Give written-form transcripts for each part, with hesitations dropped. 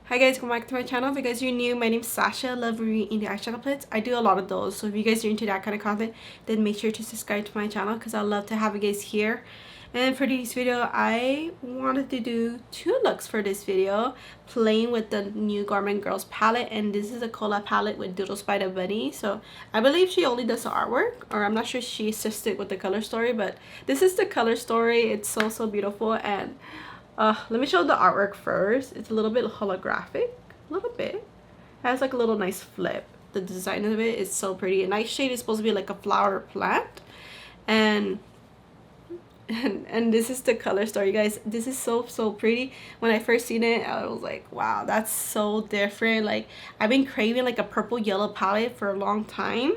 Hi guys, welcome back to my channel. If you guys are new, my name is Sasha. I love reading the eyeshadow palettes. I do a lot of those, so if you guys are into that kind of content, then make sure to subscribe to my channel because I love to have you guys here. And for this video, I wanted to do two looks for this video, playing with the new Gourmand Girls palette, and this is a collab palette with Doodles by Devinah. So I believe she only does the artwork, or I'm not sure she assisted with the color story, but this is the color story. It's so beautiful. And let me show the artwork first. It's a little bit holographic, a little bit. It has like a little nice flip. The design of it is so pretty. And Nightshade is supposed to be like a flower plant, and this is the color story, guys. This is so pretty. When I first seen it, I was like, wow, that's so different. Like, I've been craving like a purple yellow palette for a long time,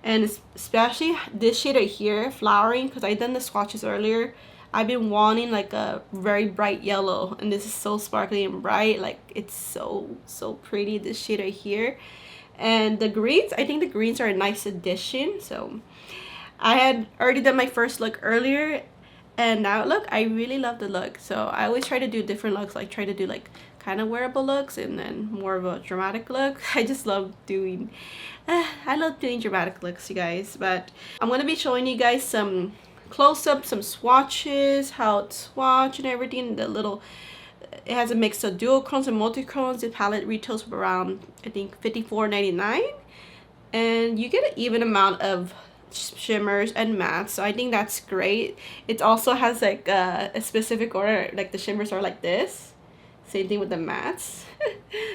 and especially this shade right here, Flowering, because I done the swatches earlier. I've been wanting like a very bright yellow, and this is so sparkly and bright. Like, it's so pretty, this shade right here. And the greens, I think the greens are a nice addition. So I had already done my first look earlier, and now look, I really love the look. So I always try to do different looks. Like, try to do like kind of wearable looks and then more of a dramatic look. I just love doing I love doing dramatic looks, you guys. But I'm gonna be showing you guys some close-up, some swatches, how it's swatch and everything. The little, it has a mix of duochromes and multichromes. The palette retails for around, I think, $54.99, and you get an even amount of shimmers and mattes, so I think that's great. It also has like a specific order, like the shimmers are like this. Same thing with the mattes.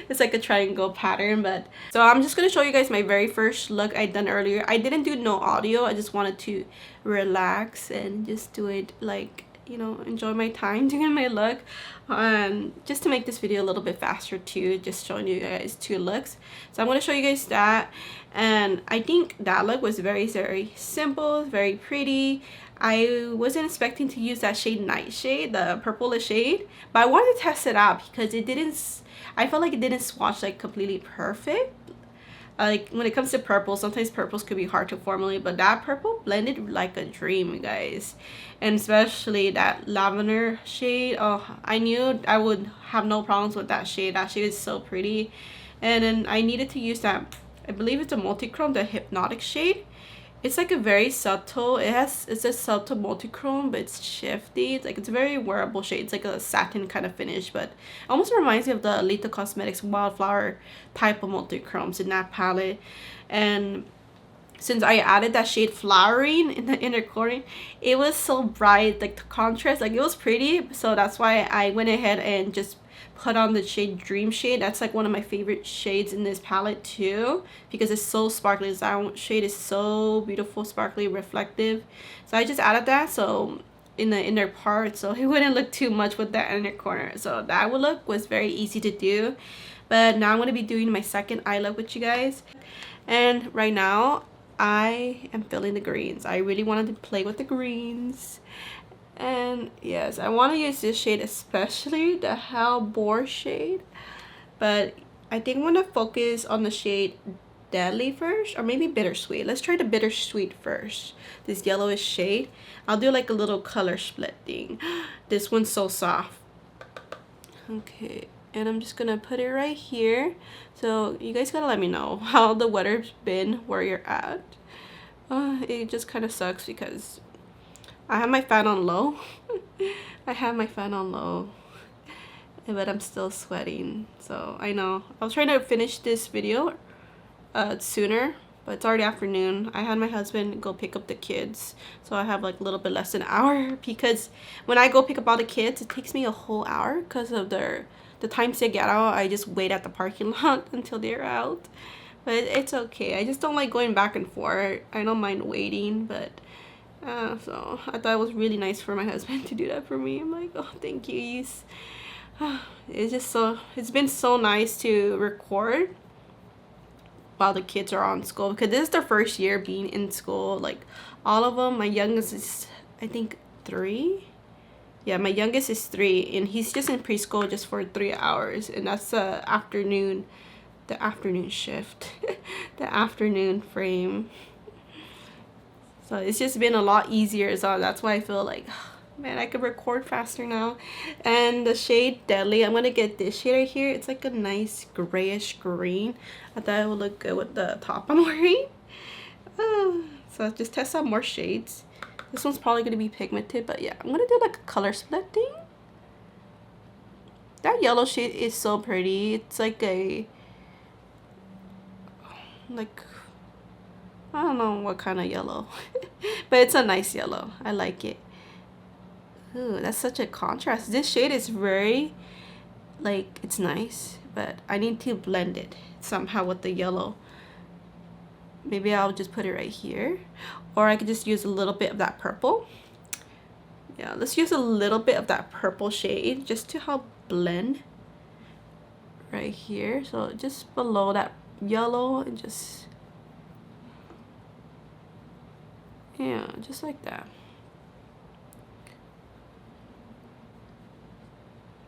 It's like a triangle pattern. But so I'm just gonna show you guys my very first look I done earlier. I didn't do no audio. I just wanted to relax and just do it, like, you know, enjoy my time doing my look, just to make this video a little bit faster too, just showing you guys two looks. So I'm going to show you guys that, and I think that look was very simple, very pretty. I wasn't expecting to use that shade Nightshade, the purplish shade, but I wanted to test it out because it didn't, I felt like it didn't swatch like completely perfect. Like, when it comes to purple, sometimes purples could be hard to formulate, but that purple blended like a dream, you guys. And especially that lavender shade, oh, I knew I would have no problems with that shade. That shade is so pretty. And then I needed to use that, I believe it's a multichrome, the Hypnotic shade. It's like a very subtle, it's a subtle multichrome, but it's shifty. It's like, it's a very wearable shade. It's like a satin kind of finish, but almost reminds me of the Lita Cosmetics Wildflower type of multichromes in that palette. And since I added that shade Flowering in the inner corner, it was so bright, like the contrast, like it was pretty. So that's why I went ahead and just put on the shade Dream Shade. That's like one of my favorite shades in this palette too, because it's so sparkly. That shade is so beautiful, sparkly, reflective. So I just added that so in the inner part, so it wouldn't look too much with that inner corner. So that look was very easy to do. But now I'm going to be doing my second eye look with you guys, and right now I am filling the greens. I really wanted to play with the greens. And yes, I want to use this shade, especially the Hellbore shade, but I think I'm going to focus on the shade Deadly first, or maybe Bittersweet. Let's try the Bittersweet first, this yellowish shade. I'll do like a little color split thing. This one's so soft. Okay, and I'm just going to put it right here. So you guys gotta let me know how the weather's been where you're at. It just kind of sucks because I have my fan on low. I have my fan on low, but I'm still sweating. So I know I was trying to finish this video sooner, but it's already afternoon. I had my husband go pick up the kids, so I have like a little bit less than an hour, because when I go pick up all the kids, it takes me a whole hour because of the times they get out. I just wait at the parking lot until they're out, but it's okay. I just don't like going back and forth. I don't mind waiting, but so I thought it was really nice for my husband to do that for me. I'm like, oh, thank you. It's just it's been so nice to record while the kids are on school, because this is their first year being in school. Like, all of them. My youngest is, I think, 3. Yeah, my youngest is 3, and he's just in preschool just for 3 hours, and that's the afternoon shift, the afternoon frame. So it's just been a lot easier, so that's why I feel like Man, I could record faster now. And the shade Deadly, I'm gonna get this shade right here. It's like a nice grayish green. I thought it would look good with the top I'm wearing. So I'll just test out more shades. This one's probably gonna be pigmented, but yeah, I'm gonna do like a color split thing. That yellow shade is so pretty. It's like a, like, I don't know what kind of yellow, but it's a nice yellow. I like it. Ooh, that's such a contrast. This shade is very, like, it's nice, but I need to blend it somehow with the yellow. Maybe I'll just put it right here, or I could just use a little bit of that purple. Yeah, let's use a little bit of that purple shade just to help blend right here. So just below that yellow and just, yeah, just like that.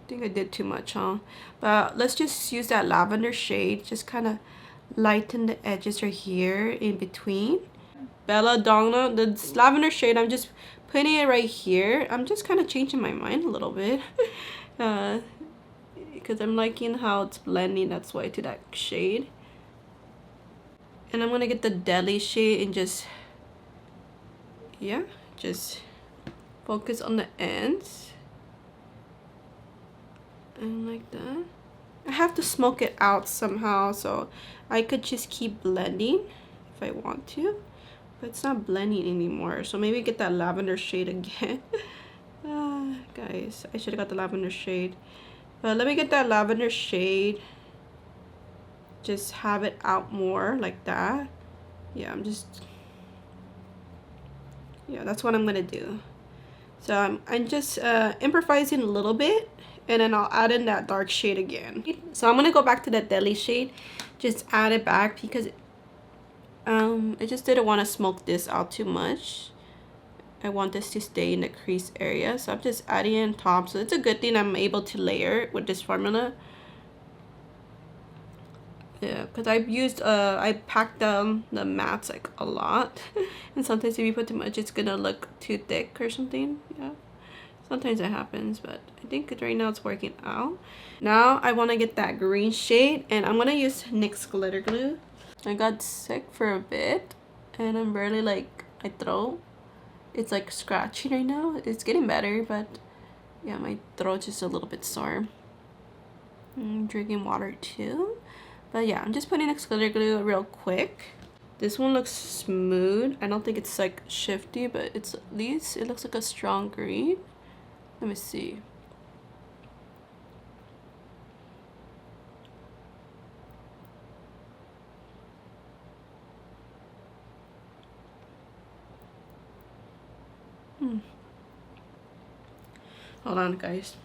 I think I did too much, huh? But let's just use that lavender shade, just kind of lighten the edges right here in between. Belladonna, the lavender shade, I'm just putting it right here. I'm just kind of changing my mind a little bit because I'm liking how it's blending, that's why, to that shade. And I'm gonna get the Deadly shade and just, yeah, just focus on the ends. And like that. I have to smoke it out somehow, so I could just keep blending if I want to, but it's not blending anymore. So maybe get that lavender shade again. Guys, I should have got the lavender shade, but let me get that lavender shade, just have it out more like that. Yeah, yeah, that's what I'm gonna do. So I'm just improvising a little bit, and then I'll add in that dark shade again. So I'm gonna go back to that Deadly shade, just add it back because I just didn't want to smoke this out too much. I want this to stay in the crease area, so I'm just adding in top. So it's a good thing I'm able to layer with this formula. Yeah, because I've used I packed the mattes like a lot, and sometimes if you put too much, it's gonna look too thick or something. Yeah, sometimes that happens, but I think right now it's working out. Now I want to get that green shade, and I'm gonna use NYX glitter glue. I got sick for a bit, and I'm barely, like, my throat, it's like scratching right now. It's getting better, but yeah, my throat's just a little bit sore. I'm drinking water too. But yeah, I'm just putting NYX glitter glue real quick. This one looks smooth. I don't think it's like shifty, but it's at least, it looks like a strong green. Let me see. Hold on, guys.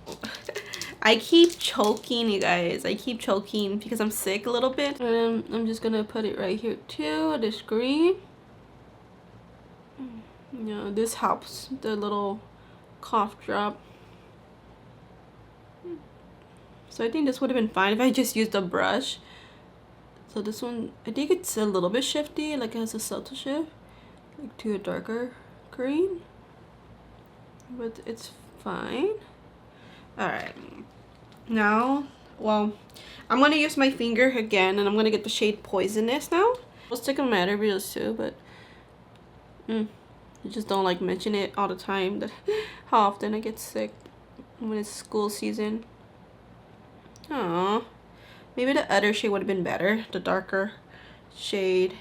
I keep choking, you guys. I keep choking because I'm sick a little bit. And I'm just gonna put it right here too, this green. Yeah, this helps the little cough drop. So I think this would have been fine if I just used a brush. So this one, I think it's a little bit shifty, like it has a subtle shift, like to a darker green. But it's fine. All right, now, well, I'm gonna use my finger again, and I'm gonna get the shade Poisonous now. I'll stick on my other videos too, but I just don't like mention it all the time, that how often I get sick when it's school season. Aww, maybe the other shade would have been better, the darker shade.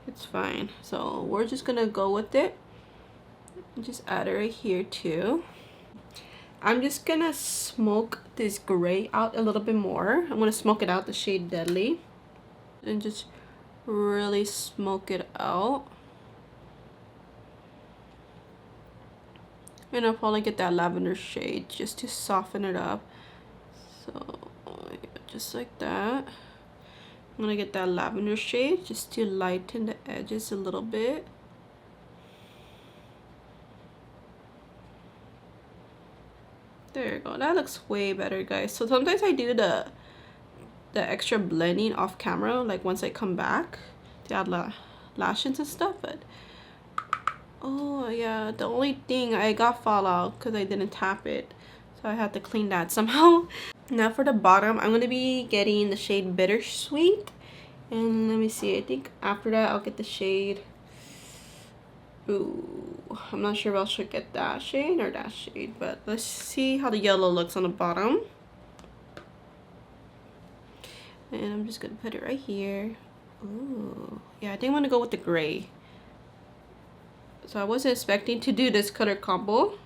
It's fine, so we're just gonna go with it. Just add it right here too. I'm just gonna smoke this gray out a little bit more. I'm gonna smoke it out, the shade Deadly, and just really smoke it out. And I'll probably get that lavender shade just to soften it up. So yeah, just like that. I'm gonna get that lavender shade just to lighten the edges a little bit. There you go. That looks way better, guys. So sometimes I do the extra blending off camera, like once I come back to add lashes and stuff, but Oh yeah, the only thing I got fallout because I didn't tap it, so I had to clean that somehow. Now for the bottom, I'm gonna be getting the shade Bittersweet, and let me see, I think after that I'll get the shade, ooh, I'm not sure if I should get that shade or that shade, but let's see how the yellow looks on the bottom. And I'm just gonna put it right here. Ooh, yeah, I think I'm gonna go with the gray. So I wasn't expecting to do this color combo.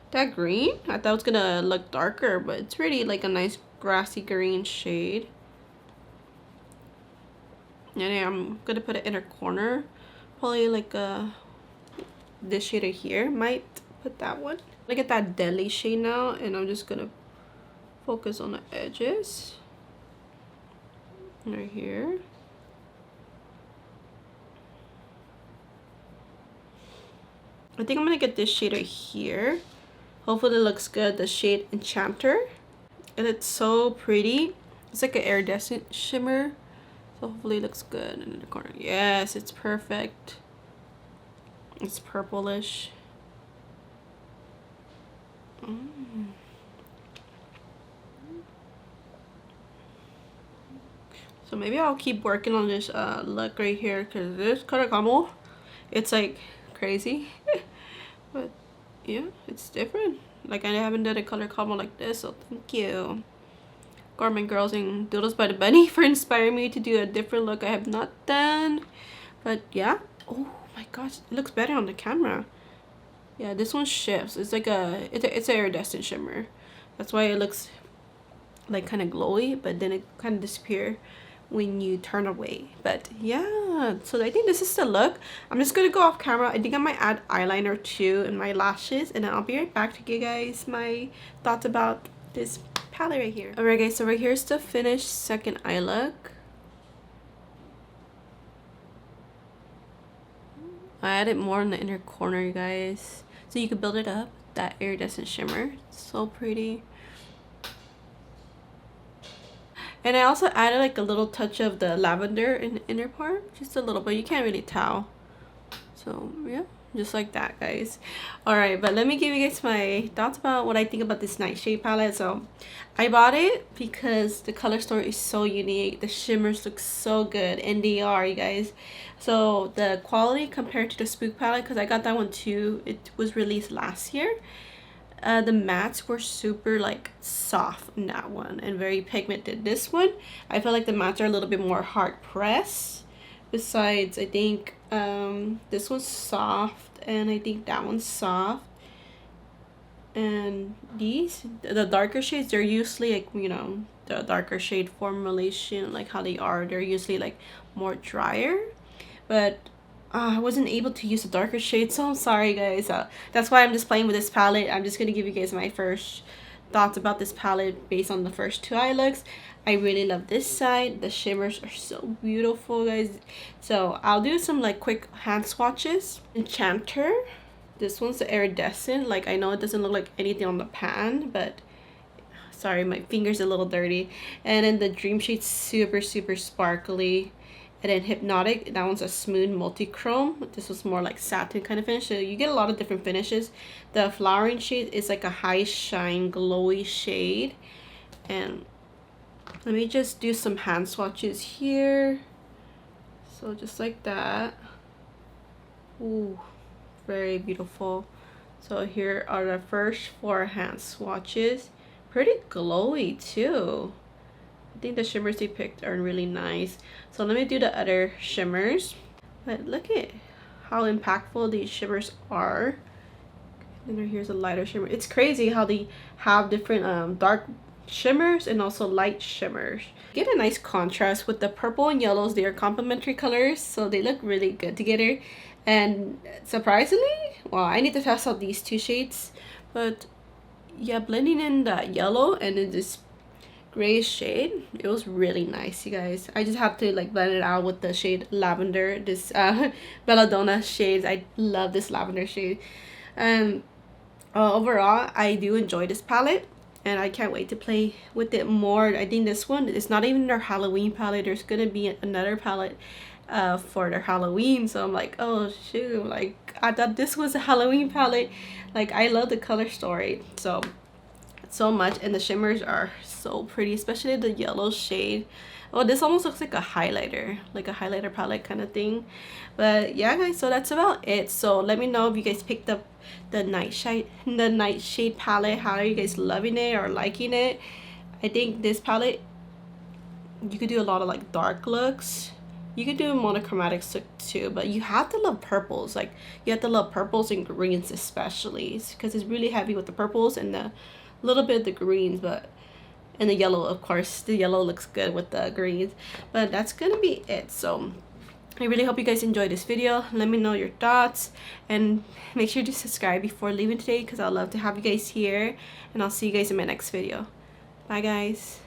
That green, I thought it was gonna look darker, but it's really like a nice grassy green shade. And then I'm gonna put it in a corner, probably like this shade right here. Might put that one. Look at that deadly shade now, and I'm just gonna focus on the edges right here. I think I'm gonna get this shade right here. Hopefully it looks good. The shade Enchanter, and it's so pretty. It's like an iridescent shimmer, so hopefully it looks good in the corner. Yes, it's perfect. It's purplish. So maybe I'll keep working on this look right here, because this color combo, it's like crazy. But yeah, it's different. Like, I haven't done a color combo like this, so thank you, Gourmand Girls and Doodles by the Bunny, for inspiring me to do a different look I have not done. But yeah, oh my gosh, it looks better on the camera. Yeah, this one shifts. It's like it's a iridescent shimmer. That's why it looks like kind of glowy, but then it kind of disappears when you turn away. But yeah, so I think this is the look. I'm just gonna go off camera. I think I might add eyeliner too in my lashes, and then I'll be right back to give you guys my thoughts about this palette right here. Alright guys, so right here's the finished second eye look. I added more in the inner corner, you guys, so you can build it up. That iridescent shimmer, so pretty. And I also added like a little touch of the lavender in the inner part, just a little bit. You can't really tell. So yeah, just like that, guys. Alright, but let me give you guys my thoughts about what I think about this Nightshade palette. So I bought it because the color story is so unique. The shimmers look so good, and they are, you guys. So the quality compared to the Spook palette, because I got that one too, it was released last year. The mattes were super like soft in that one and very pigmented. This one, I feel like the mattes are a little bit more hard pressed. Besides, I think this one's soft, and I think that one's soft. And these, the darker shades, they're usually like, you know, the darker shade formulation, like how they are, they're usually like more drier. But I wasn't able to use a darker shade, so I'm sorry guys. That's why I'm just playing with this palette. I'm just gonna give you guys my first thoughts about this palette based on the first two eye looks. I really love this side. The shimmers are so beautiful, guys. So I'll do some like quick hand swatches. Enchanter, this one's the iridescent. Like, I know it doesn't look like anything on the pan, but sorry, my finger's a little dirty. And then the Dream Shade, super sparkly. And then Hypnotic, that one's a smooth multi-chrome. This was more like satin kind of finish. So you get a lot of different finishes. The Flowering shade is like a high shine, glowy shade. And let me just do some hand swatches here. So just like that. Ooh, very beautiful. So here are the first 4 hand swatches. Pretty glowy too. I think the shimmers they picked are really nice. So let me do the other shimmers. But look at how impactful these shimmers are. And then here's a lighter shimmer. It's crazy how they have different dark shimmers and also light shimmers. Get a nice contrast with the purple and yellows. They are complementary colors, so they look really good together. And surprisingly, well, I need to test out these 2 shades. But yeah, blending in that yellow and then this gray shade, it was really nice, you guys. I just have to like blend it out with the shade Lavender, this Belladonna shades. I love this lavender shade. And overall, I do enjoy this palette, and I can't wait to play with it more. I think this one is not even their Halloween palette. There's gonna be another palette for their Halloween. So I'm like, oh shoot, like I thought this was a Halloween palette. Like I love the color story so much, and the shimmers are so pretty, especially the yellow shade. Oh, this almost looks like a highlighter palette kind of thing. But yeah guys, so that's about it. So let me know if you guys picked up the Nightshade palette. How are you guys loving it or liking it? I think this palette, you could do a lot of like dark looks. You could do monochromatics too, but you have to love purples. Like you have to love purples and greens especially, because it's really heavy with the purples and the little bit of the greens, but and the yellow, of course. The yellow looks good with the greens. But that's gonna be it. So I really hope you guys enjoyed this video. Let me know your thoughts, and make sure to subscribe before leaving today, because I'd love to have you guys here. And I'll see you guys in my next video. Bye guys.